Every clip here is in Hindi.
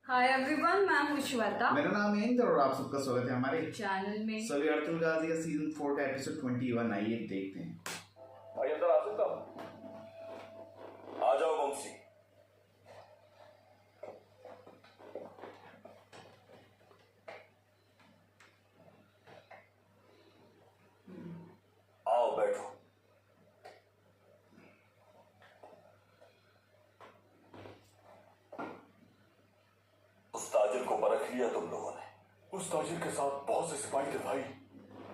हाय एवरीवन, मैं हूं श्वेता। मेरा नाम है इंद्र और आप सबका स्वागत है हमारे चैनल में। सभी अर्तुल गाजी का सीजन 4 का एपिसोड 21। आइए देखते हैं। भाई अंदर आ सकता हूं? आ जाओ वंशी। आओ बैठो। उस ताजिर को परख लिया तुम लोगों ने? उस ताजिर के साथ बहुत से सिपाही थे भाई।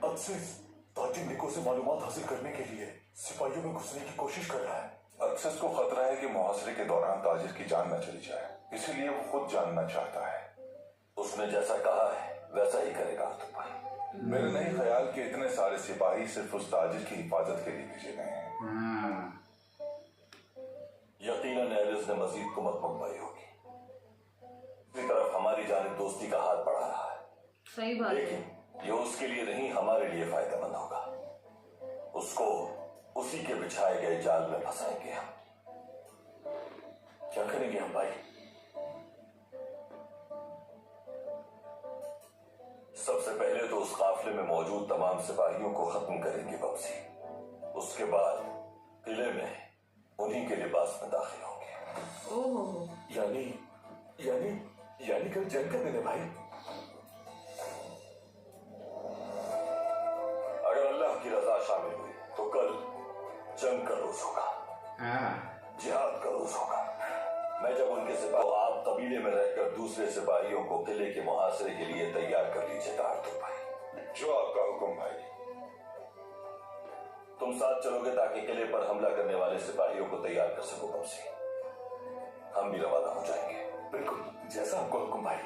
अक्सिस ताजिर निको से मालूमात हासिल करने के लिए सिपाहियों में घुसने की कोशिश कर रहा है। अक्सिस को खतरा है कि मुहासरे के दौरान ताजिर की जान न चली जाए, इसीलिए वो खुद जानना चाहता है। उसने जैसा कहा है वैसा ही करेगा अर्तुल भाई। मेरा नहीं ख्याल कि इतने सारे सिपाही सिर्फ उस ताजिर की हिफाजत के लिए भेजे गए हैं। यकीनन एलिस ने मजीद कुमत मंगवाई होगी। दूसरी तरफ हमारी जानिब दोस्ती का हाथ बढ़ा रहा है। सही बात है। लेकिन ये उसके लिए नहीं, हमारे लिए फायदेमंद होगा। उसको उसी के बिछाए गए जाल में फंसाएंगे हम। क्या करेंगे हम भाई? सबसे पहले तो उस काफिले में मौजूद तमाम सिपाहियों को खत्म करेंगे वंशी। उसके बाद किले में उन्हीं के लिबास में दाखिल होंगे। ओहो, यानी यानी यानी कल जंग कर देने भाई। अगर अल्लाह की रजा शामिल हुई तो कल जंग का रोज होगा, जिहाद का रोज होगा। मैं जब उनके सिपाही, आप कबीले में रहकर दूसरे सिपाहियों को किले के मुहासरे के लिए तैयार कर लीजिएगा अर्तुल भाई। जो आपका हुक्म भाई। तुम साथ चलोगे ताकि किले पर हमला करने वाले सिपाहियों को तैयार कर सको वंशी। हम भी रवाना हो जाएंगे। बिल्कुल जैसा आपको हुक्म भाई।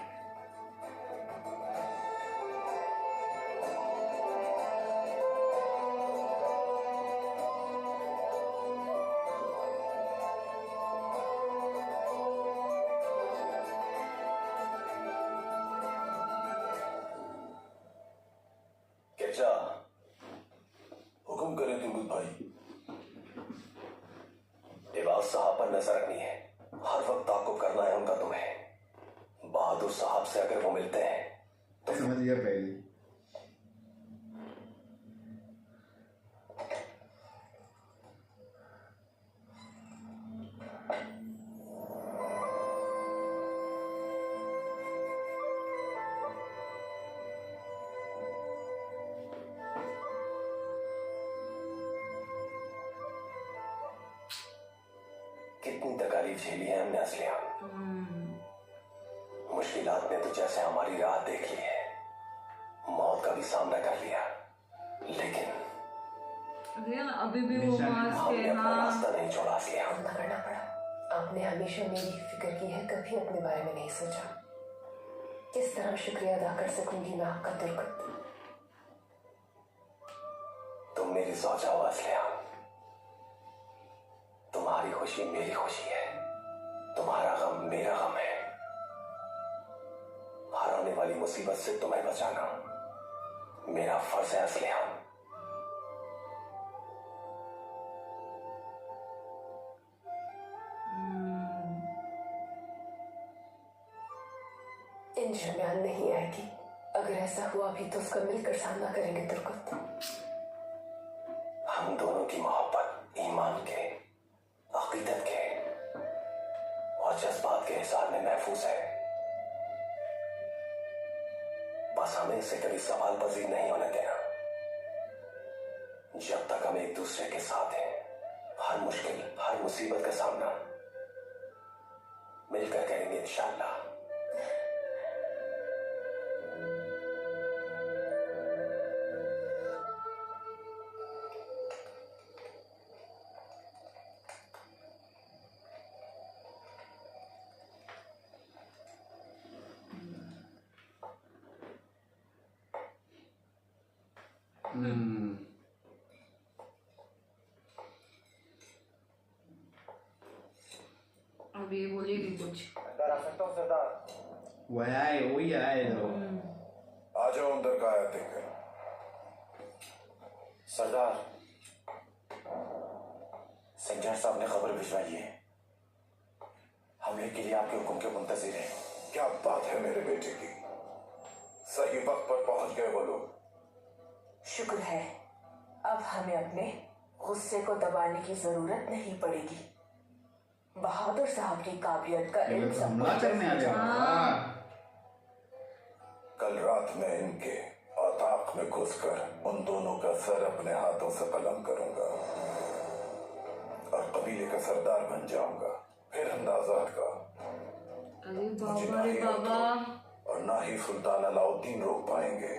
क्या हुक्म करें तुलगुत भाई? इबाद साहब पर नजर रखनी है, हर वक्त ताक़ुब करना है उनका तुम्हें। बहादुर साहब से अगर वो मिलते हैं तो समझ गया पहले। कितनी तकलीफ झेली है हमने असलिया। मुश्किलात ने तो जैसे हमारी राह देख ली है, मौत का भी सामना कर लिया, लेकिन अभी भी वो मास्क हमने है। अपना हाँ, रास्ता नहीं छोड़ा असलिया। सामना करना पड़ा। आपने हमेशा मेरी फिक्र की है, कभी अपने बारे में नहीं सोचा। किस तरह शुक्रिया अदा कर सकूंगी मैं आपका दुर्गत। तुम मेरी सोचा हो असलिया। तुम्हारी खुशी मेरी खुशी है, तुम्हारा गम मेरा गम है। हर आने वाली मुसीबत से तुम्हें बचाना मेरा फर्ज है असलिया। इन दरमियान नहीं आएगी। अगर ऐसा हुआ भी तो उसका मिलकर सामना करेंगे दुर्गत। हम दोनों की मोहब्बत ईमान के, अकीदत के और जज्बात के हिसाब में महफूज है। बस हमें इसे कभी सवाल पजीर नहीं होने देना। जब तक हम एक दूसरे के साथ हैं, हर मुश्किल, हर मुसीबत का सामना मिलकर करेंगे इंशाअल्लाह। अब ये बोलेगी कुछ। अंदर आ सकता हूँ सरदार? वही आए तो आ जाओ अंदर का आया देकर। सरदार, संजय साहब ने खबर भिजवाई है। हमले के लिए आपके हुक्म के मुंतजिर हैं। क्या बात है मेरे बेटे की। सही वक्त पर पहुंच गए वो लोग। शुक्र है, अब हमें अपने गुस्से को दबाने की जरूरत नहीं पड़ेगी। बहादुर साहब की काबिलियत का इल्म हमला करने आ गया। कल रात में इनके औताक में घुसकर उन दोनों का सर अपने हाथों से कलम करूंगा और कबीले का सरदार बन जाऊंगा। फिर अंदाजा का अरे मुझे बाबा ना रे ही बाबा, अब्दुल और ना ही सुल्तान अलाउद्दीन रोक पाएंगे।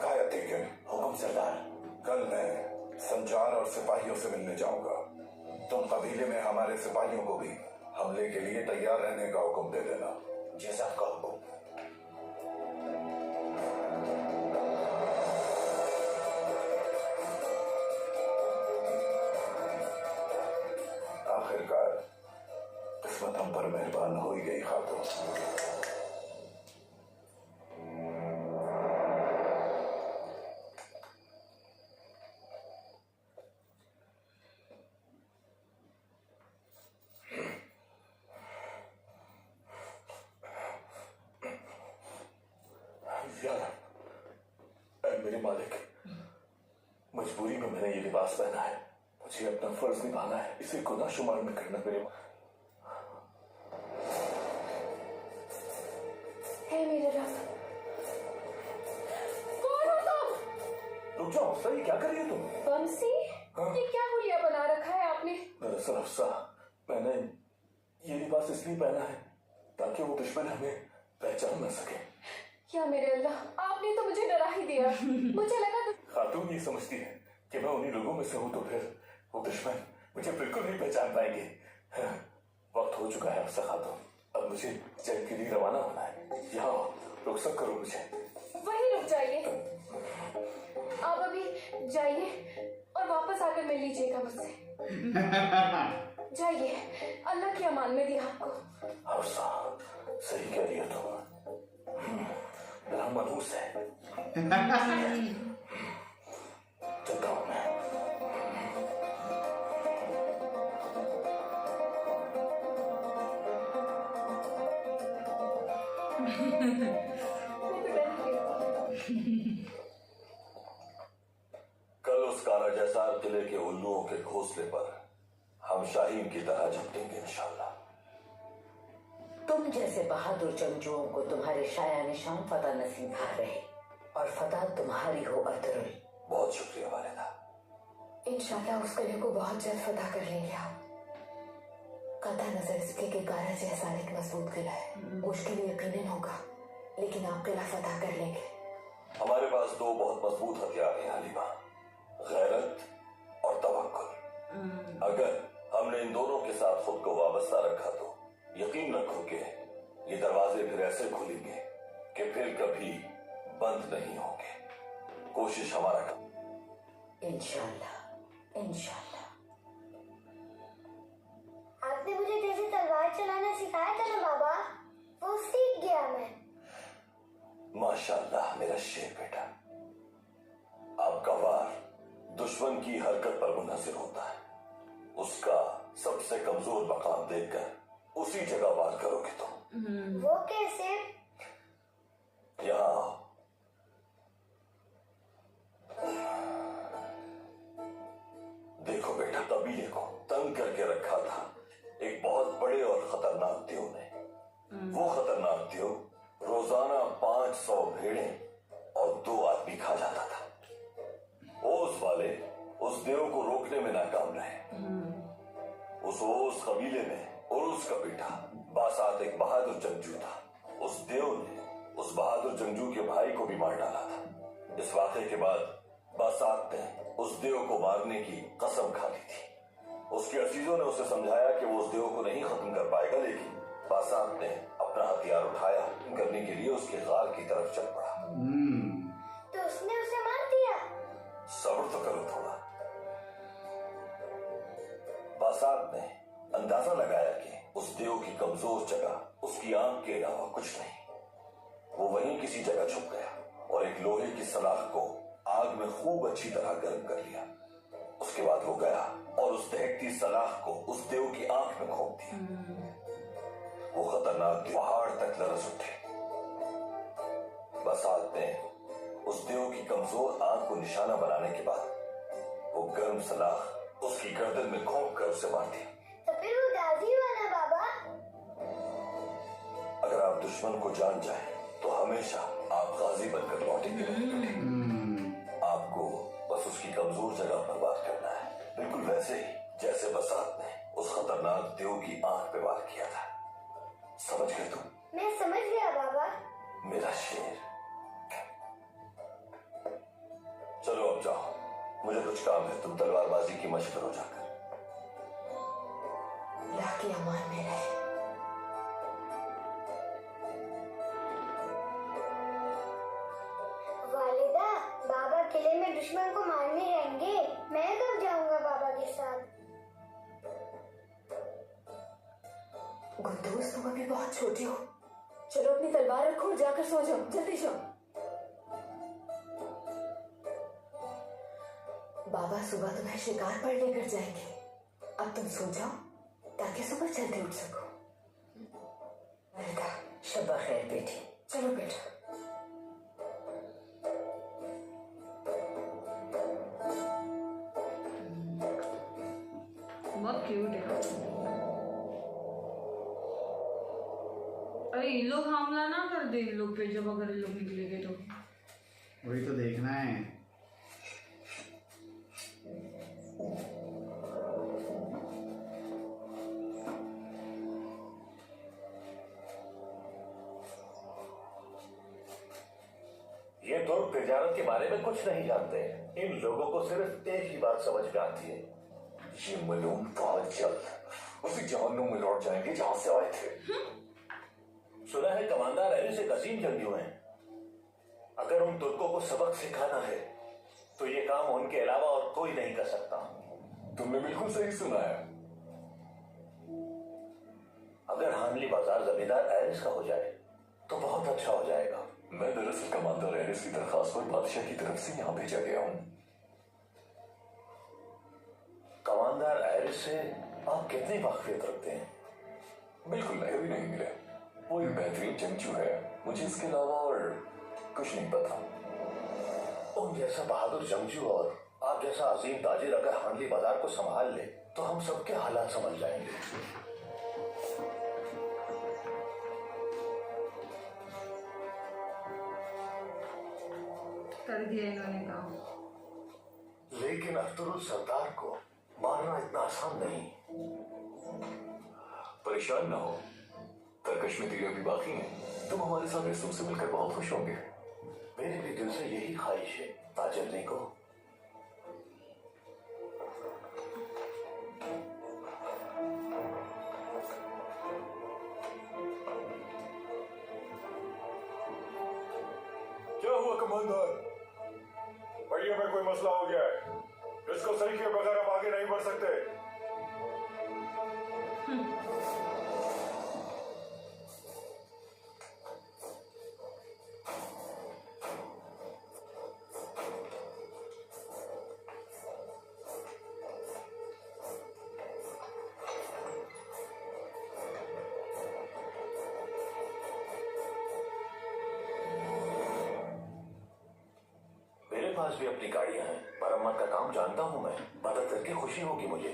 कायतीन हुक्म सरदार। कल मैं संचार और सिपाहियों से मिलने जाऊंगा। तुम कबीले में हमारे सिपाहियों को भी हमले के लिए तैयार रहने का हुक्म दे देना। जैसा आपका हुक्म। आखिरकार किस्मत हम पर मेहरबान हो ही गई खातून। मेरे मालिक, मजबूरी में मैंने ये लिबास पहना है। मुझे अपना फर्ज निभाना है, इसे गुनाह शुमार में करना मेरे। हे मेरे रब, कौन हो तुम? रुक जाओ, सही क्या कर रही हो तुम? बंसी, ये क्या हुलिया बना रखा है आपने? दरअसल अफसा, मैंने ये लिबास इसलिए पहना है ताकि वो दुश्मन हमें पहचान न सके। या मेरे अल्लाह, आपने तो मुझे डरा ही दिया। मुझे लगा तो खातून ये समझती है कि मैं उन्हीं लोगों में से हूं, तो फिर वो दुश्मन मुझे बिल्कुल नहीं पहचान पाएंगे। वक्त हो चुका है अफसा खातून, अब मुझे जंग के लिए रवाना होना है। यहाँ रुखसत करो मुझे। वहीं रुक जाइए। आप अभी जाइए और वापस आकर मिल लीजिएगा मुझसे। जाइए, अल्लाह की अमान में दिया आपको। अफसा, सही कह रही हो तुम। बड़ा मनहूस है। चलता हूं मैं। कल उस काराजैसार किले के उल्लुओं के घोंसले पर हम शाहीन की तरह झपटेंगे इंशाल्लाह। तुम जैसे बहादुर जंगजुओं को तुम्हारे शाया निशान फतह नसीब हो रहे और फतह तुम्हारी हो अतरुल। बहुत शुक्रिया वालिदा। इंशाल्लाह उस किले को बहुत जल्द फतह कर लेंगे आप। कता नजर इसके कि कारा जैसा एक मजबूत किला है, मुश्किल यकीनन होगा, लेकिन आप किला फतह कर लेंगे। हमारे पास दो बहुत मजबूत हथियार हैं हलीमा, गैरत और तवक्कुल। अगर हमने इन दोनों के साथ खुद को वाबस्ता रखा तो यकीन रखो कि ये दरवाजे फिर ऐसे खुलेंगे कि फिर कभी बंद नहीं होंगे। कोशिश हमारा कर। इंशाल्लाह, इंशाल्लाह। आपने मुझे तेजी तलवार चलाना सिखाया था ना बाबा, वो सीख गया मैं। माशाल्लाह मेरा शेर बेटा। आपका वार दुश्मन की हरकत पर मुनहसिर होता है। उसका सबसे कमजोर मकाम देखकर उसी जगह वार करोगे तुम। वो कैसे? यहाँ आओ। देखो बेटा, कबीले को तंग करके रखा था एक बहुत बड़े और खतरनाक देव ने। वो खतरनाक देव रोजाना 500 भेड़ें और 2 आदमी खा जाता था। ओस वाले उस देव को रोकने में नाकाम रहे। उस ओस कबीले में उर्स का बेटा बासात एक बहादुर जंगजू था। उस देव ने उस बहादुर जंगजू के भाई को भी मार डाला था। इस वाक़े के बाद बासात ने उस देव को मारने की कसम खा ली थी। उसके अजीजों ने उसे समझाया कि वो उस देव को नहीं खत्म कर पाएगा, लेकिन बासात ने अपना हथियार उठाया करने के लिए उसके गार की तरफ चल पड़ा। तो उसने उसे मार दिया? सब्र तो करो थोड़ा। बासात ने अंदाजा लगाया कि उस देव की कमजोर जगह उसकी आंख के अलावा कुछ नहीं। वो वहीं किसी जगह छुप गया और एक लोहे की सलाख को आग में खूब अच्छी तरह गर्म कर लिया। उसके बाद वो गया और उस दहकती सलाख को उस देव की आंख में घोंप दिया। वो खतरनाक पहाड़ तक लरस उठे। बसात ने उस देव की कमजोर आंख को निशाना बनाने के बाद वो गर्म सलाख उसकी गर्दन में घोंप कर उसे मार दिया। तो फिर वो गाजी हुआ ना बाबा? अगर आप दुश्मन को जान जाए तो हमेशा आप गाजी बनकर लौटेंगे नहीं। आपको बस उसकी कमजोर जगह पर वार करना है, बिल्कुल वैसे ही जैसे बसात ने उस खतरनाक देव की आंख पे वार किया था। समझ गए तुम? मैं समझ गया बाबा। मेरा शेर। चलो अब जाओ, मुझे कुछ काम है। तुम तलवारबाजी की मशक करो जाकर। अल्लाह की अमान में रहे। वालिदा, बाबा किले में दुश्मन को मारने रहेंगे। मैं कब जाऊंगा बाबा के साथ? गुद्दूस, तुम अभी बहुत छोटे हो। चलो अपनी तलवार रखो और जाकर सो जाओ। जल्दी जाओ। बाबा सुबह तुम्हें शिकार पर लेकर जाएंगे। अब तुम सो जाओ ताकि सुबह जल्दी उठ सको। वालिदा, शब्बा खैर बेटी। चलो बेटा। बहुत क्यूट है। अरे इन लोग हमला ना कर दे इन लोग पे, जब अगर इन लोग निकलेंगे तो। वही तो देखना है। ये तो तिजारत के बारे में कुछ नहीं जानते। इन लोगों को सिर्फ एक ही बात समझ में आती है, ये मलूम बहुत जल्द उसी जहन्नुम में लौट जाएंगे जहां से आए थे। सुना है कमांडर एरिस एक अजीम जंगजू हैं। अगर उन तुर्कों को सबक सिखाना है तो ये काम उनके अलावा और कोई नहीं कर सकता। तुमने बिल्कुल सही सुना है। अगर हानली बाजार जमींदार एरिस का हो जाए तो बहुत अच्छा हो जाएगा। मैं दरअसल कमांडर एरिस की दरखास्त पर बादशाह की तरफ से यहाँ भेजा गया हूँ। कमांडर एरिस से आप कितनी वाकफियत रखते हैं? बिल्कुल नए भी नहीं मिले। वो एक बेहतरीन जंगजू है, मुझे इसके अलावा और कुछ नहीं पता। उन जैसा बहादुर जंगजू और आप जैसा अजीम ताजिर अगर हानली बाजार को संभाल ले तो हम सबके हालात समझ जाएंगे। कर दिया इन्होंने काम। लेकिन अख्तरुल सरदार को मारना इतना आसान नहीं। परेशान ना हो, तरकश में तेरे अभी बाकी हैं। तुम हमारे साथ रेस्तों से मिलकर बहुत खुश होंगे। मेरे भी दिल से यही ख्वाहिश है ताजिर नीको। क्या हुआ कमांडर? पहिए में कोई मसला हो गया है। इसको सही किए बगैर हम आगे नहीं बढ़ सकते। मेरे पास भी अपनी गाड़ियां हैं। मरम्मत का काम जानता हूं मैं। मदद करके खुशी होगी मुझे।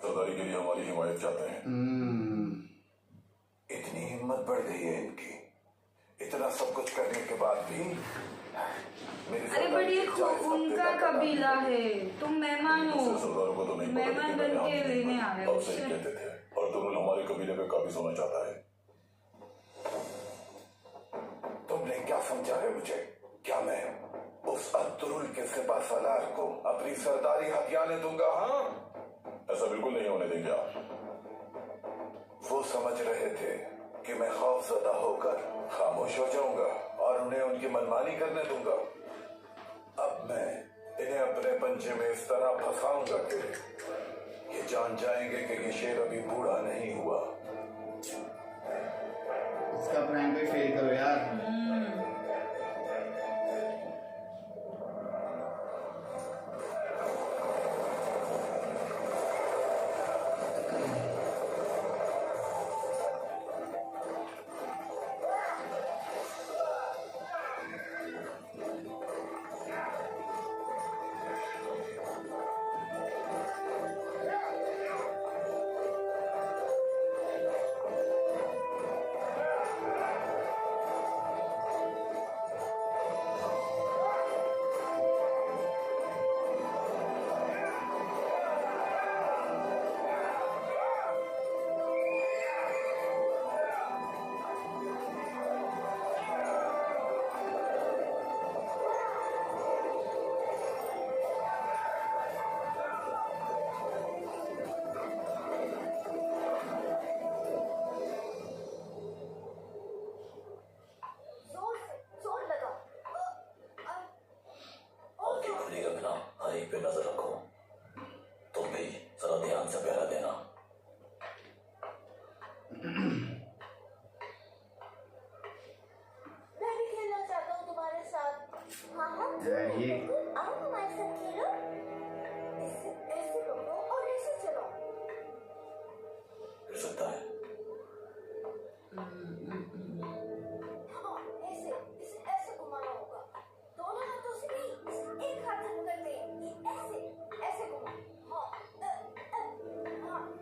सरदारी के लिए हमारी हिमायत चाहते हैं। इतनी हिम्मत बढ़ गई है इनकी। इतना सब कुछ करने के बाद भी अरे बट ये उनका कबीला है, तुम मेहमान हो। सरदारों को तो नहीं पता, मेहमान बन के लेने आ रहे हो। आप सही कहते थे। और तुम हमारे कबीले में काबिज होना चाहता है। तुमने क्या समझा है मुझे? क्या मैं उस अब्दुल के सिपा सालार को अपनी सरदारी हथियाने दूंगा? हाँ, ऐसा बिल्कुल नहीं होने देंगे आप। वो समझ रहे थे कि मैं खौफजदा होकर खामोश हो जाऊंगा और उन्हें उनकी मनमानी करने दूंगा। अब मैं इन्हें अपने पंजे में इस तरह फंसाऊंगा कि ये जान जाएंगे कि ये शेर अभी बूढ़ा नहीं हुआ। इसका प्रैंक भी फेल करो यार। पे नजर रखो। तुम भी जरा ध्यान से पहरा देना। मैं भी खेलना चाहता हूँ तुम्हारे साथ। हाँ हाँ ये आओ हमारे साथ खेलो। ऐसे पकड़ो और ऐसे चलो। कर सकता है। हाँ ऐसे इसे ऐसे घुमाना होगा। दोनों हाथों से नहीं, एक हाथ से पकड़ते ऐसे ऐसे घुमा। हाँ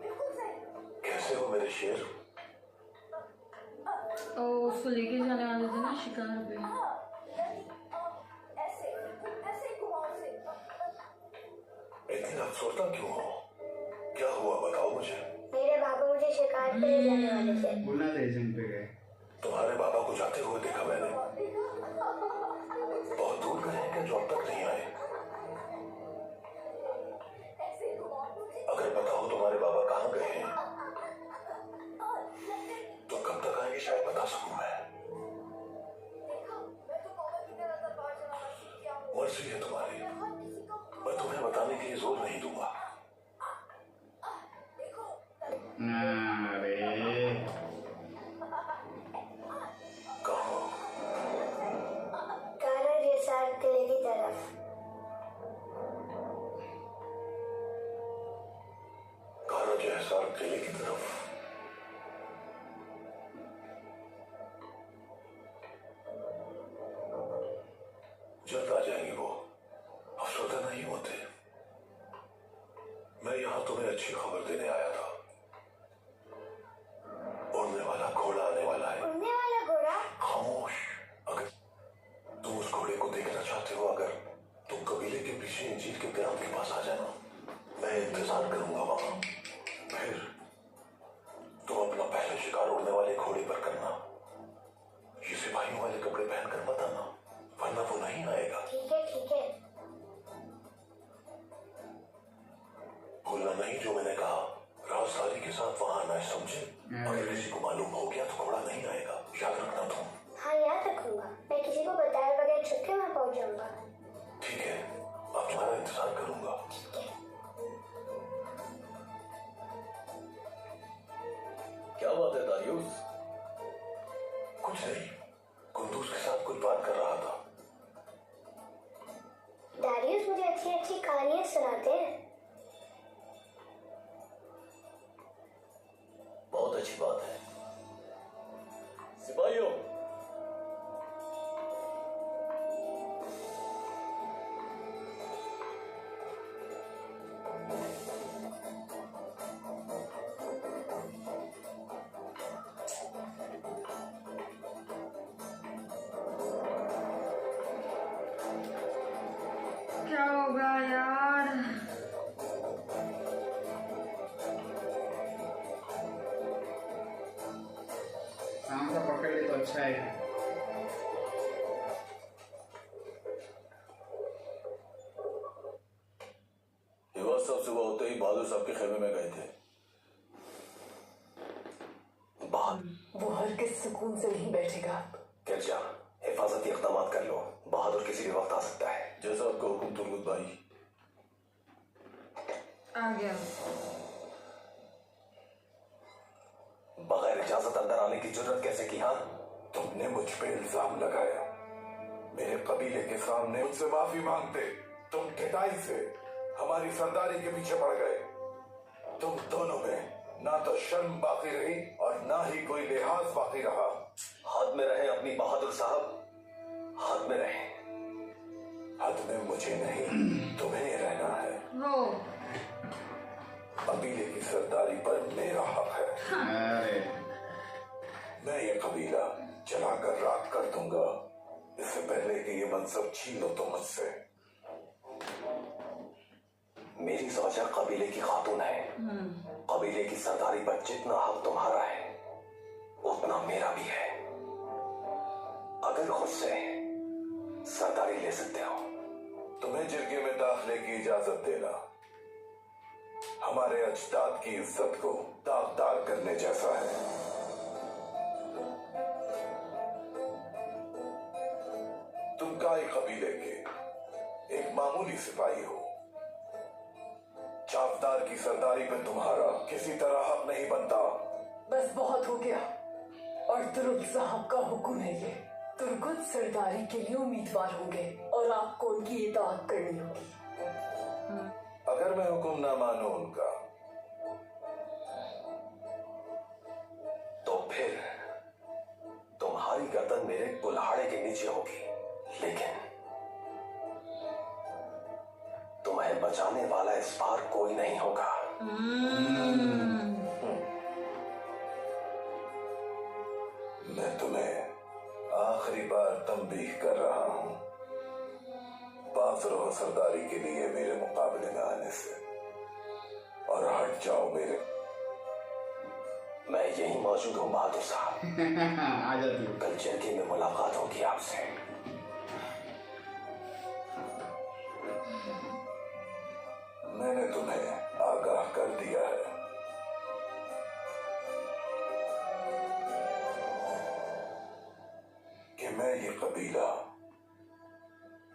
बिल्कुल सही। कैसे हो मेरे शेर? ओ उसको लेके जाने वाले थे ना शिकार पे। ऐसे ऐसे घुमाओ उसे। इतनी अफसोसनाक क्यों हो? क्या हुआ बताओ मुझे। मेरे बाबा मुझे शिकार पे ले जाने वाले थे। गुना रीजन पे गए। तुम्हारे बाबा को जाते हुए देखा मैंने। बहुत दूर गए हैं क्या जो अब तक नहीं आए? अगर पता हो तुम्हारे बाबा कहाँ गए हैं तो कब तक आएंगे शायद बता सकूं मैं। मर्जी है तुम्हारी, मैं तुम्हें बताने के लिए जोर नहीं दूंगा। अरे कहाँ? कारा रिसार्ट किले की तरफ। कारा जैसा किले की तरफ। जल्द आ जाएंगे वो, अफसरदा नहीं होते। मैं यहाँ तुम्हें अच्छी खबर देने आया था। उड़ने वाला घोड़ा आने वाला है। उड़ने वाला घोड़ा? खामोश। अगर तुम उस घोड़े को देखना चाहते हो, अगर तुम कबीले के पीछे इंजील के ग्राम के पास आ जाना, मैं इंतजार करूंगा वहां। फिर तुम अपना पहले शिकार उड़ने वाले घोड़े पर करना। ये सिपाहियों वाले कपड़े पहनकर मत आना, वरना वो नहीं आएगा। ठीक है ठीक है। भूलना नहीं जो मैंने कहा। राजधानी के साथ वहां आना है, समझे? अगर किसी को मालूम हो गया तो घोड़ा नहीं आएगा, याद रखना तुम। हाँ याद रखूंगा। मैं किसी को बताए बगैर छुप के वहाँ पहुँच जाऊंगा। ठीक है, अब तुम्हारा इंतजार करूंगा। ठीक है। क्या बात है दारियुस? कुछ नहीं, कुंदूस के साथ कुछ बात कर रहा था। दारियुस मुझे अच्छी अच्छी कहानियाँ सुनाते हैं। बहुत अच्छी बात है। सिपाहियों, क्या होगा यार? शाम का पकड़ ले तो अच्छा है। युवा सब सुबह होते ही बहादुर साहब के खेमे में गए थे। वो हरगिज सुकून से नहीं बैठेगा। क्या हिफाजती इक़दाम कर लो, बहादुर किसी भी वक्त आ सकता है। जैसा आपका हुक्म तुर्गुत भाई। आ गया। बगैर इजाजत अंदर आने की जुर्रत कैसे की? हाँ, तुमने मुझ पे इल्जाम लगाया, मेरे कबीले के सामने मुझसे माफी मांगते तुम ढिठाई से हमारी सरदारी के पीछे पड़ गए। तुम दोनों में ना तो शर्म बाकी रही और ना ही कोई लिहाज बाकी रहा। हद में रहे अपनी बहादुर साहब, हद में रहे। हद में मुझे नहीं तुम्हें रहना है। कबीले की सरदारी पर मेरा हक है। मैं ये कबीला जलाकर राख कर दूंगा इससे पहले कि ये मनसब छीन लो तुम मुझसे। मेरी ज़ौजा कबीले की खातून है। कबीले की सरदारी पर जितना हक तुम्हारा है उतना मेरा भी है। अगर खुद से सरदारी ले सकते हो। तुम्हें जिरगे में दाखिले की इजाजत देना हमारे अजदाद की इज्जत को दागदार करने जैसा है। तुम गाय कबीले के एक मामूली सिपाही हो। चावदार की सरदारी पर तुम्हारा किसी तरह हक नहीं बनता। बस बहुत हो गया। और तुरुप साहब का हुक्म है ये। तुर्गुत सरदारी के लिए उम्मीदवार होंगे और आपको उनकी इताअत करनी होगी। अगर मैं हुक्म ना मानूं उनका तो फिर तुम्हारी गर्दन मेरे कुल्हाड़े के नीचे होगी। लेकिन तुम्हें बचाने वाला इस बार कोई नहीं होगा। मैं तुम्हें आखिरी बार तंबीह कर रहा हूं, बाज रहो सरदारी के लिए मेरे मुकाबले में आने से और हट जाओ मेरे। मैं यही मौजूद हूं बहादुर साहब। कल जरगे में मुलाकात होगी आपसे। मैंने तुम्हें आगाह कर दिया है। कि मैं ये कबीला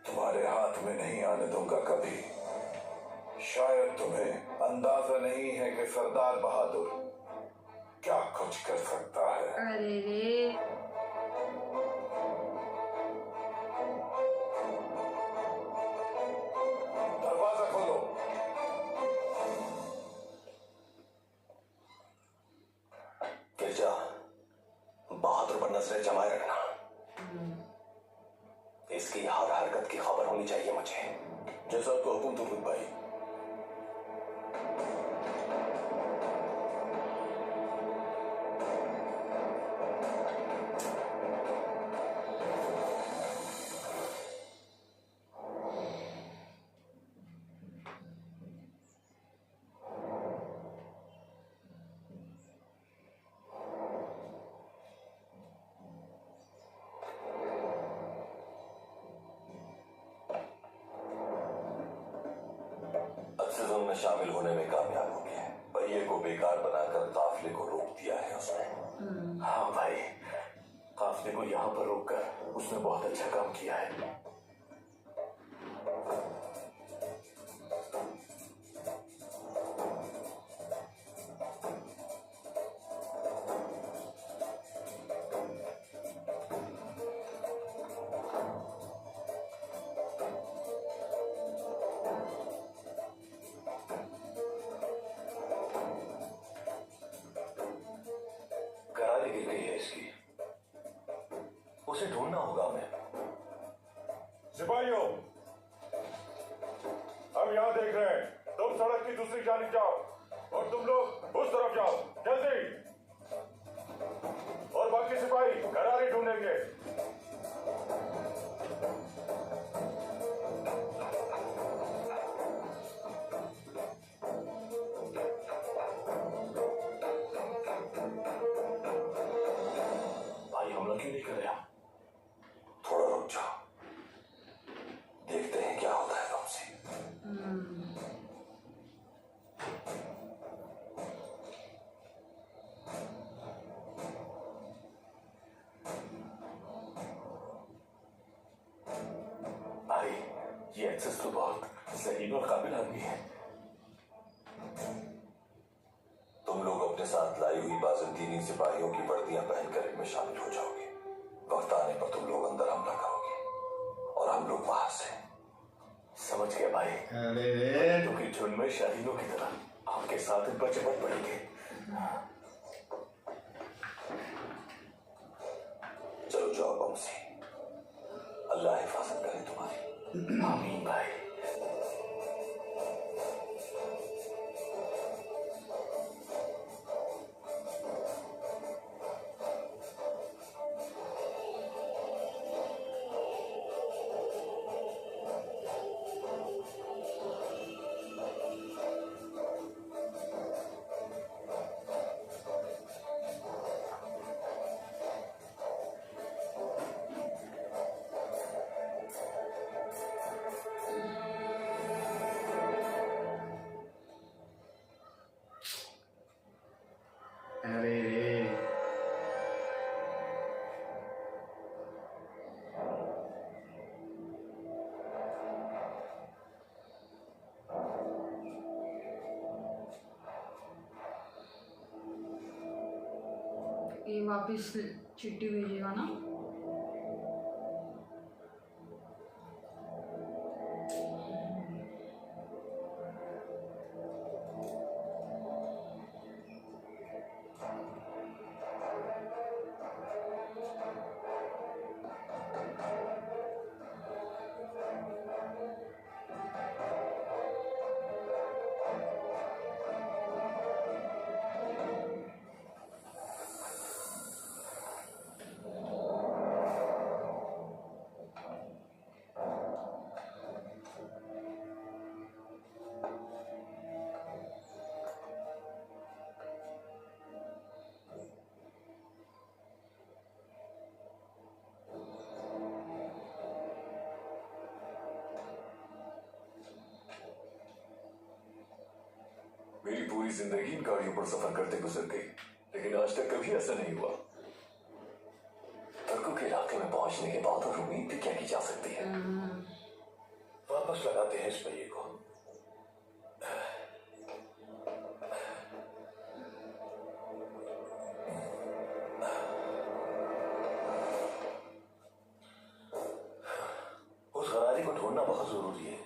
तुम्हारे हाथ में नहीं आने दूंगा कभी। शायद तुम्हें अंदाजा नहीं है कि सरदार बहादुर क्या कुछ कर सकता है। अरे रे, दरवाजा खोलो। गिरजा, बहादुर पर नजरें जमाए रखना। इसकी हर हरकत की खबर होनी चाहिए मुझे। जैसा आपका हुक्म तुर्गुत भाई। अक्सिजन में शामिल होने में कामयाब हो गया। पहिए को बेकार बनाकर काफिले को रोक दिया है उसने। हाँ भाई, काफिले को यहाँ पर रोककर उसने बहुत अच्छा काम किया है। करारी गिर गई है इसकी, उसे ढूंढना होगा हमें। सिपाहियों, हम यहाँ देख रहे हैं, तुम सड़क की दूसरी जानिब जाओ और तुम लोग उस तरफ जाओ, जल्दी। और बाकी सिपाही करारी ढूंढेंगे। भाई हमला क्यों नहीं कर रहा? थोड़ा रुक जाओ, देखते हैं क्या होता है तुमसे। भाई ये एक्सेस तो बहुत जहीन और काबिल आदमी है। तुम लोग अपने साथ लाई हुई बाज़ंतीनी अपनी सिपाहियों की वर्दियां पहनकर इनमें शामिल हो जाओगे। वक्त आने पर तुम लोग अंदर हमला करोगे और हम लोग बाहर से। समझ गया भाई। तो की झुंड में शाहीनों की तरह आपके साथ इन पर चमक पड़ेंगे। चलो जाओ बमसी, अल्लाह हिफाजत करे तुम्हारी। आमीन भाई। अरे रे ये वापस चिट्ठी भेजेगा ना। मेरी पूरी जिंदगी इन गाड़ियों पर सफर करते गुजर गई, लेकिन आज तक कभी ऐसा नहीं हुआ। तुर्कों के इलाके में पहुंचने के बाद और उम्मीद भी क्या की जा सकती है। वापस लगाते हैं इस पहिए को। उस गरारी को ढूंढना बहुत जरूरी है।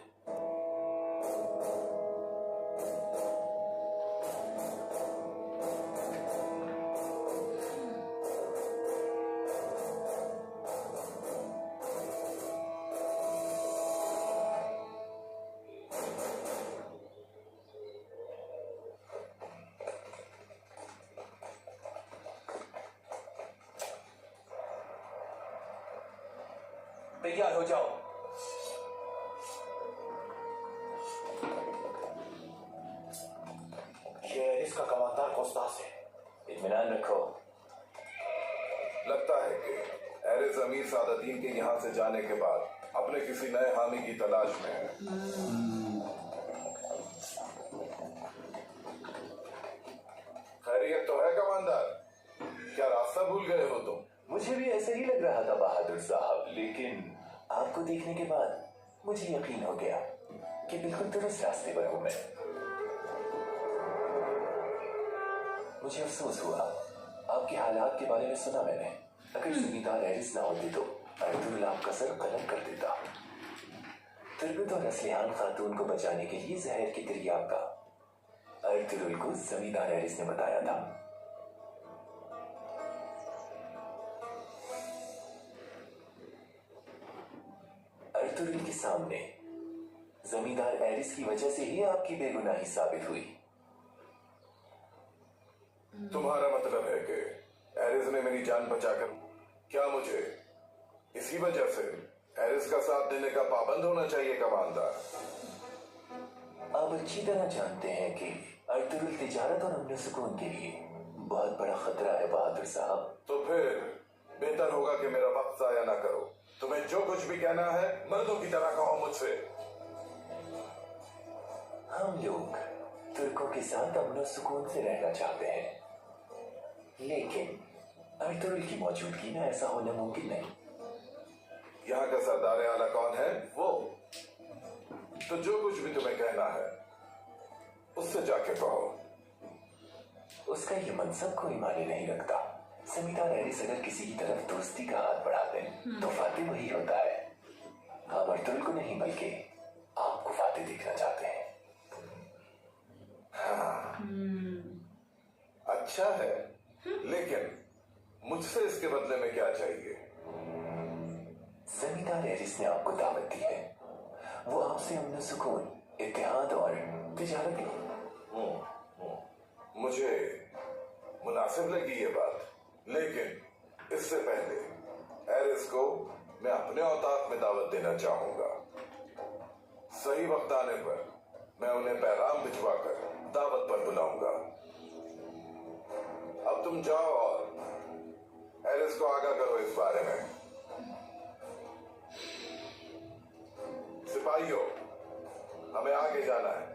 तैयार हो जाओ। ये इसका कमांडर कोस्तास है। इत्मीनान रखो। लगता है कि एरिस अमीर सादतीन के यहाँ से जाने के बाद अपने किसी नए हामी की तलाश में है। खैरियत तो है कमांडर? क्या रास्ता भूल गए हो तुम? मुझे भी ऐसे ही लग रहा था बहादुर साहब, लेकिन आपको देखने के बाद मुझे यकीन हो गया कि बिल्कुल दुरुस्त रास्ते पर हूं मैं। मुझे अफसोस हुआ, आपके हालात के बारे में सुना मैंने। अगर जमींदार एरिस ना होते तो अर्तुगरुल आपका सर कलम कर देता। तुर्गत और असलिहान खातून को बचाने के लिए जहर के तिर्याब का अर्तुगरुल को जमींदार एरिस ने बताया था। अर्तुगरुल के सामने जमींदार एरिस की वजह से ही आपकी बेगुनाही साबित हुई। तुम्हारा मतलब है कि एरिस ने मेरी जान बचाकर, क्या मुझे इसी वजह से एरिस का साथ देने का पाबंद होना चाहिए कमांडर? आप अच्छी तरह जानते हैं कि अर्तुगरुल तिजारत और अमन सुकून के लिए बहुत बड़ा खतरा है बहादुर साहब। तो फिर बेहतर होगा कि मेरा वक्त जाया ना करो। तुम्हें जो कुछ भी कहना है मर्दों की तरह कहो मुझसे। हम लोग तुर्कों के साथ अमन सुकून से रहना चाहते हैं, लेकिन अर्तुगरुल की मौजूदगी में ऐसा होना मुमकिन नहीं। यहाँ का सरदार आला कौन है? वो। तो जो कुछ भी तुम्हें कहना है उससे जाके कहो। उसका ये मनसब कोई माने नहीं रखता। समीता रईस अगर किसी की तरफ दोस्ती का हाथ बढ़ा दे तो फातिह वही होता है। हम अर्तुल को नहीं बल्कि आपको फातिह देखना चाहते हैं। अच्छा है, लेकिन मुझसे इसके बदले में क्या चाहिए? समीता रईस ने आपको दावत दी है। वो आपसे अमन सुकून, इत्तेहाद और तिजारत ली। मुझे मुनासिब लगी ये बात, लेकिन इससे पहले एरिस को मैं अपने औताक में दावत देना चाहूंगा। सही वक्त आने पर मैं उन्हें पैगाम भिजवाकर दावत पर बुलाऊंगा। अब तुम जाओ और एरिस को आगाह करो इस बारे में। सिपाहियों, हमें आगे जाना है।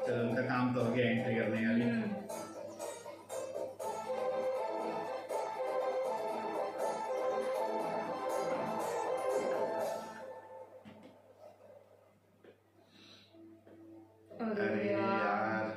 चलो उनका काम तो हो गया एंट्री करने का भी। अरे यार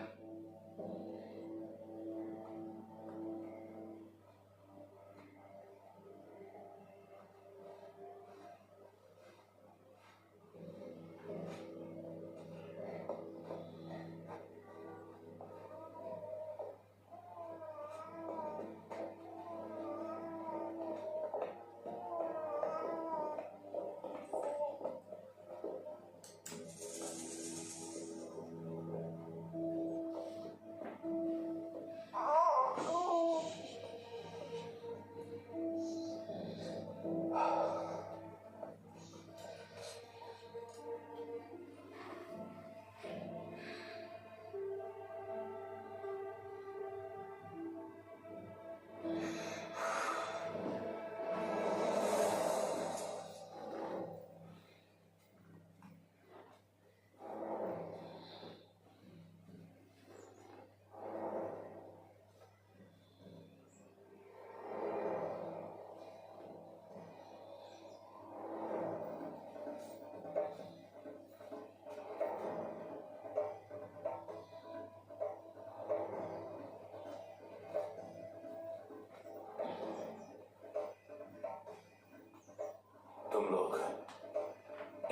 तुम लोग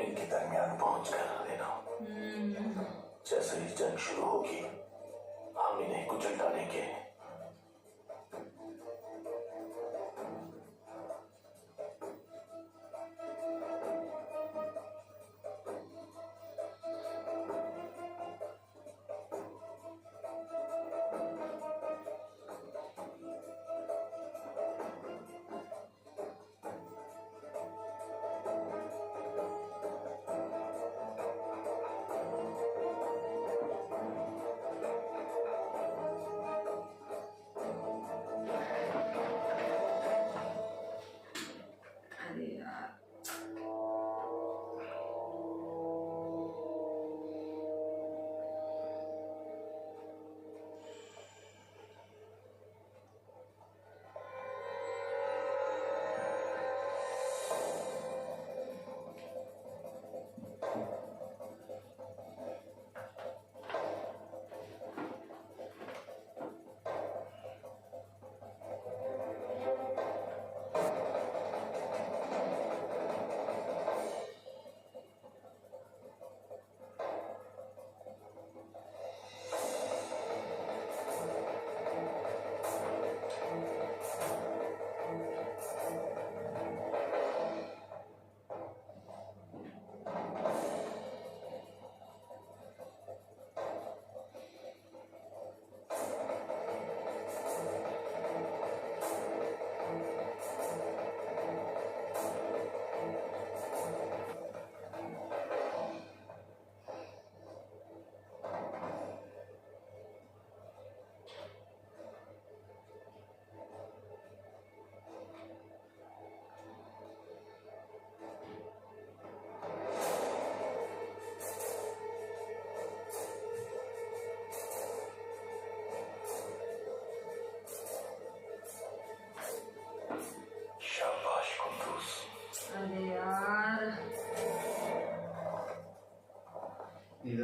इनके दरमियान पहुंच कर लेना। जैसे ही जंग शुरू होगी हम इन्हें कुचल डालेंगे।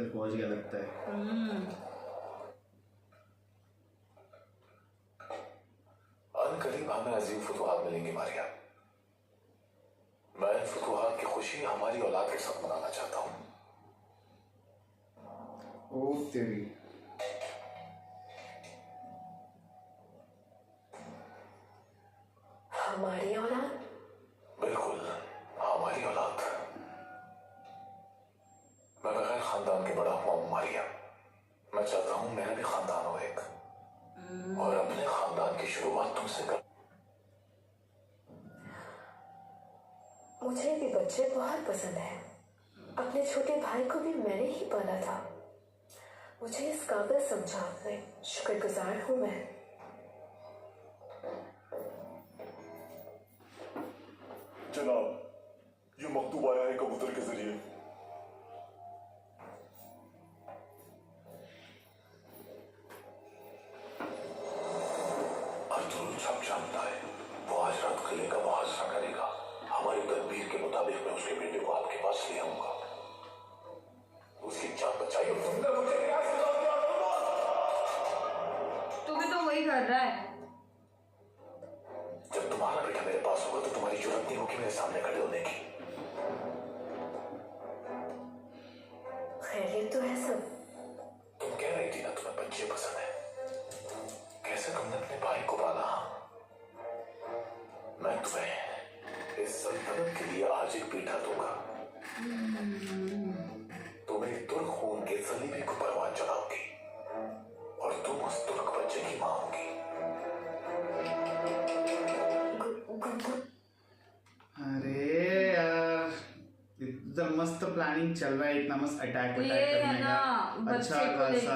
तक पहुंच गया लगता है। अनकरीब हमें अजीम फतुहात मिलेंगी मारिया। मैं इन फतुहात की खुशी हमारी औलाद के साथ मनाना चाहता हूँ। ओ तेरी, हमारी औलाद? बिल्कुल हमारी औलाद। मैं बगैर खानदान के बड़ा हुआ हूँ मारिया। मैं चाहता हूँ मेरा भी खानदान हो एक, और अपने खानदान की शुरुआत तुमसे कर। मुझे भी बच्चे बहुत पसंद हैं। अपने छोटे भाई को भी मैंने ही पाला था। मुझे इस काबिल समझा आपने, शुक्रगुजार हूँ मैं। जनाब, ये मकतूब आया है कबूतर के जरिए। अर्तुल सब जानता है, वो आज रात किले का मुहासरा करेगा। हमारी तदबीर के मुताबिक मैं उसके बेटे को आपके पास ले आऊंगा। उसकी जान बचाई और तुमने मुझे क्या सजा दिया? तू भी तो वही कर रहा है। जब तुम्हारा बेटा मेरे पास होगा तो तुम्हारी जरूरत नहीं होगी मेरे सामने खड़े होने की। खैरियत तो है सब। तुम कह रही थी ना तुम्हें बच्चे पसंद है। कैसे तुमने अपने भाई को पाला? मैं तुम्हें इस सल्तनत के लिए आज एक बेटा दूंगा। तुम एक तुर्क खून के सलीबी को परवान चढ़ाओगी और तुम उस तुर्क बच्चे की मां होगी। अरे यार, इतना मस्त प्लानिंग चल रहा है, इतना मस्त अटैक करने का। अच्छा खासा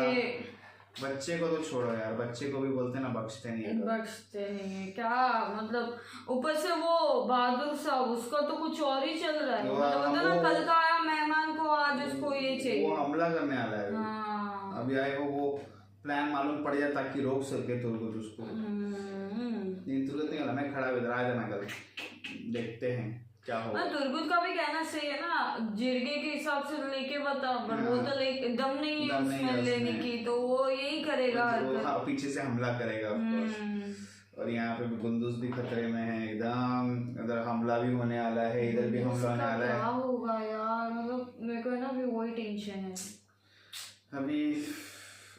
बच्चे को तो छोड़ो यार, बच्चे को भी बोलते ना बख्शते नहीं है। बख्शते नहीं है क्या मतलब? ऊपर से वो बहादुर साहब, उसका तो कुछ और ही चल रहा है। मतलब ना, कल का आया मेहमान को आज उसको ये चाहिए, वो हमला करने वाला है। हाँ। अभी आए वो प्लान मालूम पड़ जाए ताकि रोक सके तुर्क उसको। नहीं तुरंत नहीं वाला, मैं खड़ा इधर आ जाना, कल देखते हैं क्या होगा। तुर्गुत का भी कहना सही है ना, जिरगे के हिसाब से लेके बता, पर वो तो दम नहीं है उसमें लेने की, तो वो यही करेगा। हाँ, पीछे से हमला करेगा और यहाँ पे गुंदुस भी खतरे में है एकदम। इधर हमला भी होने वाला है, इधर भी हमला होने वाला है। क्या होगा यार, मतलब मेरे को ना भी वही टेंशन है अभी।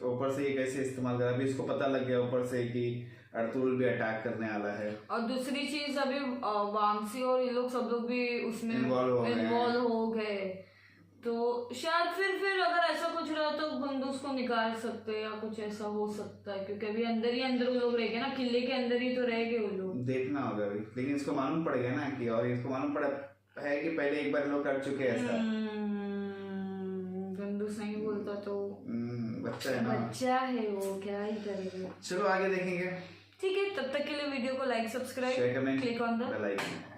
ऊपर से ये कैसे इस्तेमाल करा, अभी इसको पता लग गया ऊपर से कि अर्तुगरुल भी अटैक करने वाला है। और दूसरी चीज, अभी वामसी और ये लोग सब लोग भी उसमें इन्वॉल्व हो गए, तो शायद फिर अगर ऐसा कुछ रहा तो बंदूक को निकाल सकते हैं या कुछ ऐसा हो सकता है, क्योंकि अभी अंदर ही अंदर वो लोग रहेंगे ना, किले के अंदर ही तो रहेंगे वो लोग। देखना होगा अभी, लेकिन इसको मालूम पड़ गया ना कि, और इसको मालूम पड़ा है कि पहले एक बार लोग कर चुके हैं ऐसा। बंदूक नहीं बोलता तो बच्चा है ना, बच्चा है वो, क्या ही करेगा। चलो आगे देखेंगे। ठीक है, तब तक के लिए वीडियो को like, subscribe, click on the bell icon.